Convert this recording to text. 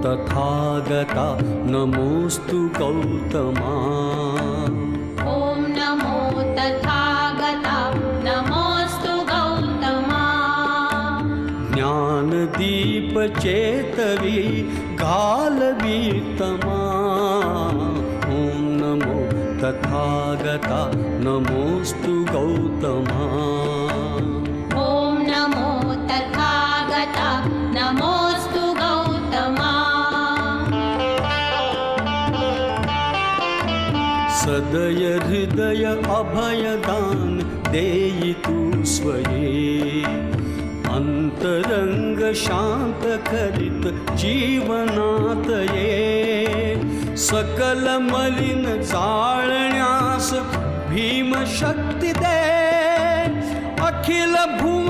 तथागता नमोऽस्तु गौतमा। ॐ नमो तथागता नमोऽस्तु गौतमा। ज्ञानदीपचेतवी गालवीतमा। ॐ नमो तथागता नमोऽस्तु गौतमा। ॐ नमो तथागता नमोऽस्तु गौतमा। सदय हृदय अभयदान देयि तू स्वये। अंतरंग शांत करित जीवनात ये। सकल मलिन जाळण्यास भीम शक्ती दे। अखिल भुवन